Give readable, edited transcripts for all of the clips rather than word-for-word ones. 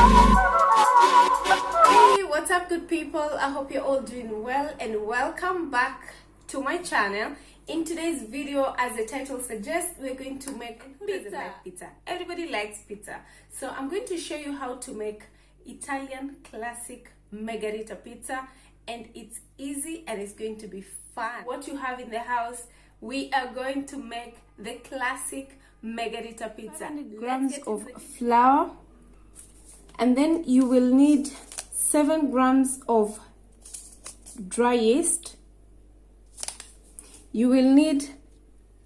Hey, what's up good people? I hope you're all doing well and welcome back to my channel. In today's video, as the title suggests, we're going to make pizza. Everybody likes pizza. So I'm going to show you how to make Italian classic margherita pizza, and it's easy and it's going to be fun. What you have in the house, we are going to make the classic margherita pizza. 500 grams of flour, and then you will need 7 grams of dry yeast. You will need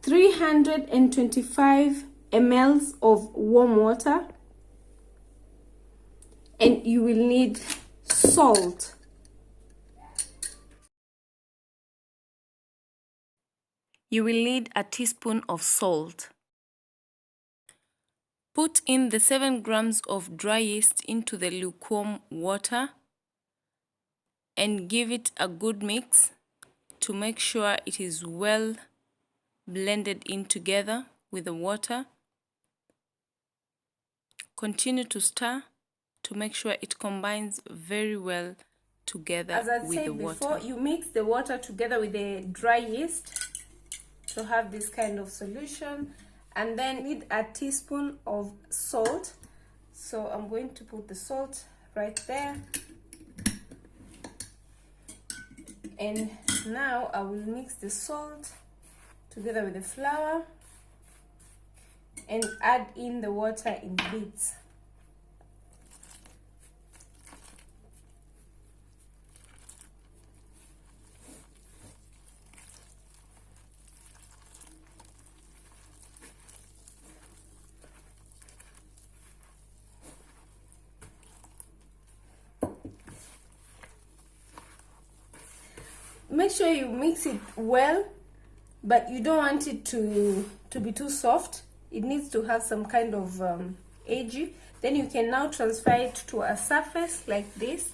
325 ml of warm water, and you will need salt. You will need a teaspoon of salt. Put in the 7 grams of dry yeast into the lukewarm water and give it a good mix to make sure it is well blended in together with the water. Continue to stir to make sure it combines very well together with the water. As I said before, you mix the water together with the dry yeast to have this kind of solution, and then you need a teaspoon of salt. So I'm going to put the salt right there, and now I will mix the salt together with the flour and add in the water in bits. Make sure you mix it well, but you don't want it to be too soft. It needs to have some kind of edgy. Then you can now transfer it to a surface like this.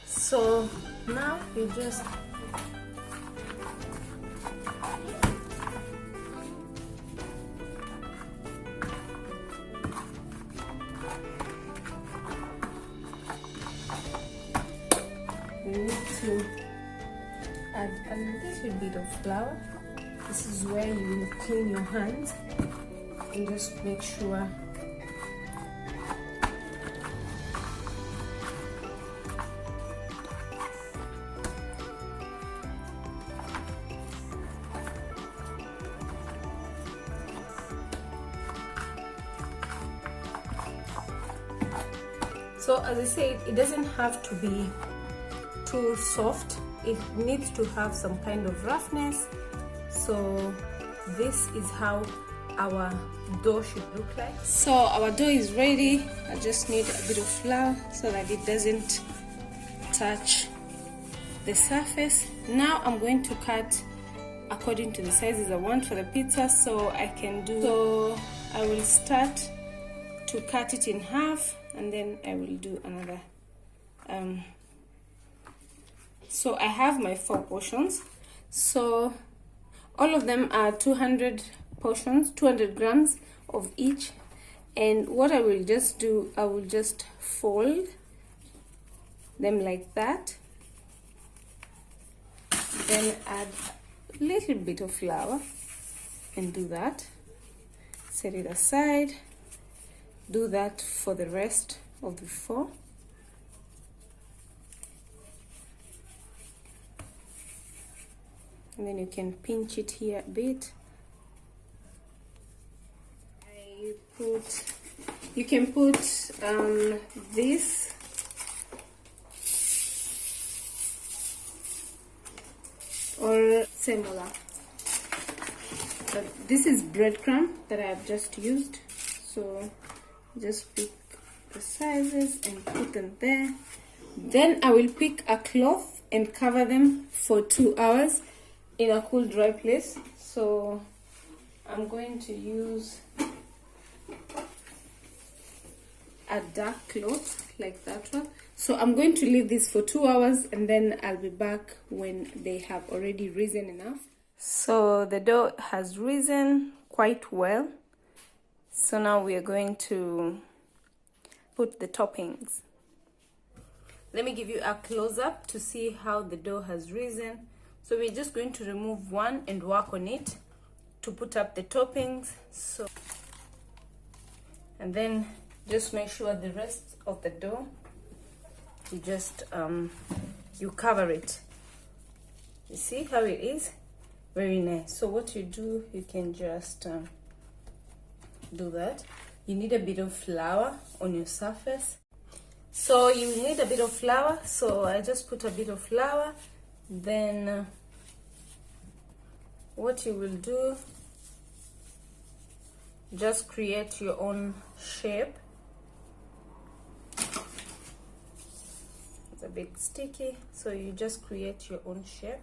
So now you just need to add a little bit of flour. This is where you will clean your hands and just make sure so as I said, it doesn't have to be too soft. It needs to have some kind of roughness. So this is how our dough should look like. So our dough is ready. I just need a bit of flour so that it doesn't touch the surface. Now I'm going to cut according to the sizes I want for the pizza. So I will start to cut it in half, and then I will do another so I have my 4 portions. So all of them are 200 portions, 200 grams of each. And what I will just do, I will just fold them like that. Then add a little bit of flour and do that. Set it aside. Do that for the rest of the 4. And then you can pinch it here a bit. You can put this or similar. But this is breadcrumb that I have just used. So just pick the sizes and put them there. Then I will pick a cloth and cover them for 2 hours in a cool, dry place. So I'm going to use a dark cloth like that one. So I'm going to leave this for 2 hours, and then I'll be back when they have already risen enough. So the dough has risen quite well. So now we are going to put the toppings. Let me give you a close-up to see how the dough has risen. So we're just going to remove one and work on it to put up the toppings. So, and then just make sure the rest of the dough, you just you cover it. You see how it is? Very nice. So what you do, you can just do that. You need a bit of flour on your surface. So you need a bit of flour, so I just put a bit of flour. Then what you will do, just create your own shape. It's a bit sticky, so you just create your own shape.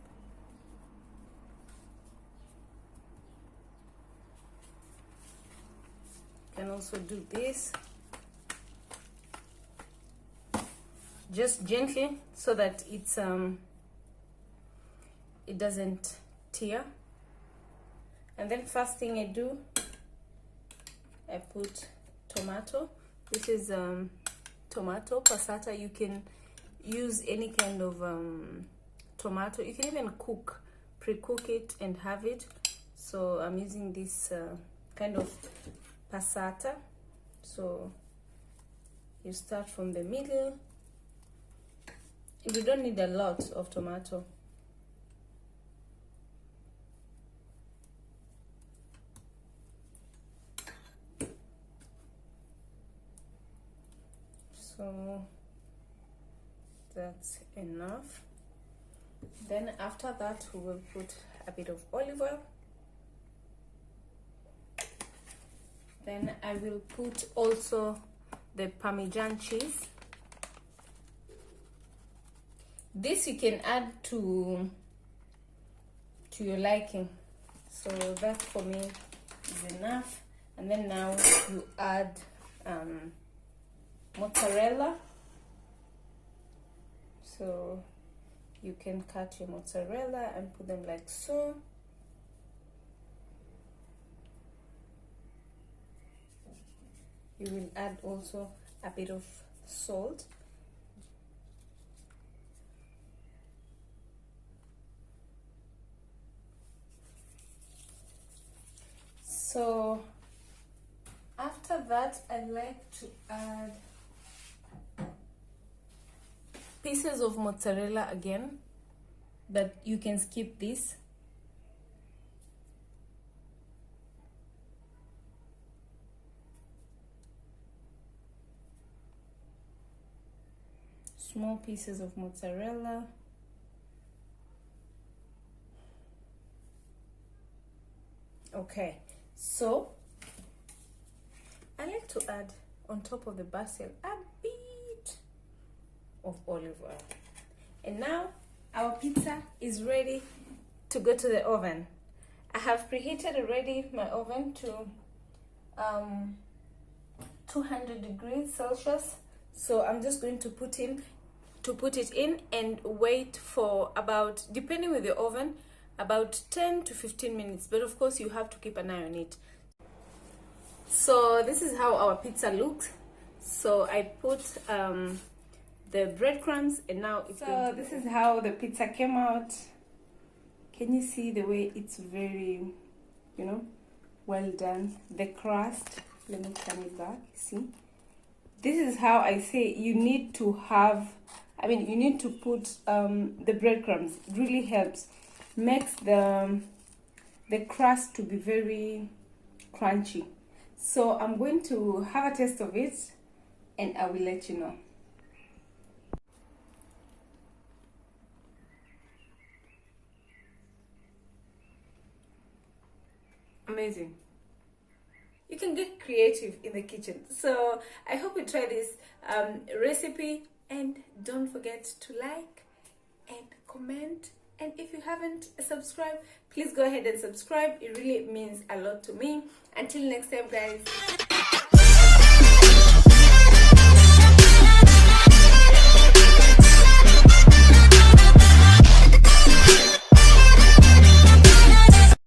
You can also do this. Just gently, so that it's it doesn't tear. And then first thing I do, I put tomato. This is tomato passata. You can use any kind of tomato. You can even pre-cook it and have it. So I'm using this kind of passata. So you start from the middle. You don't need a lot of tomato. So that's enough. Then after that, we will put a bit of olive oil. Then I will put also the Parmesan cheese. This you can add to your liking. So that for me is enough. And then now you add mozzarella. So you can cut your mozzarella and put them like so. You will add also a bit of salt. So after that, I like to add pieces of mozzarella again, but you can skip this. Small pieces of mozzarella. Okay, so I like to add on top of the basil a bit of olive oil. And now our pizza is ready to go to the oven. I have preheated already my oven to 200 degrees Celsius. So I'm just going to put it in and wait for about, depending with the oven, about 10 to 15 minutes. But of course you have to keep an eye on it. So this is how our pizza looks. So I put the breadcrumbs, and now it's so this is how the pizza came out. Can you see the way it's very, you know, well done? The crust, let me turn it back. See, this is how I say you need to have, I mean, you need to put the breadcrumbs. It really helps, makes the crust to be very crunchy. So I'm going to have a taste of it and I will let you know. Amazing. You can get creative in the kitchen. So I hope you try this recipe, and don't forget to like and comment. And if you haven't subscribed, please go ahead and subscribe. It really means a lot to me. Until next time, guys.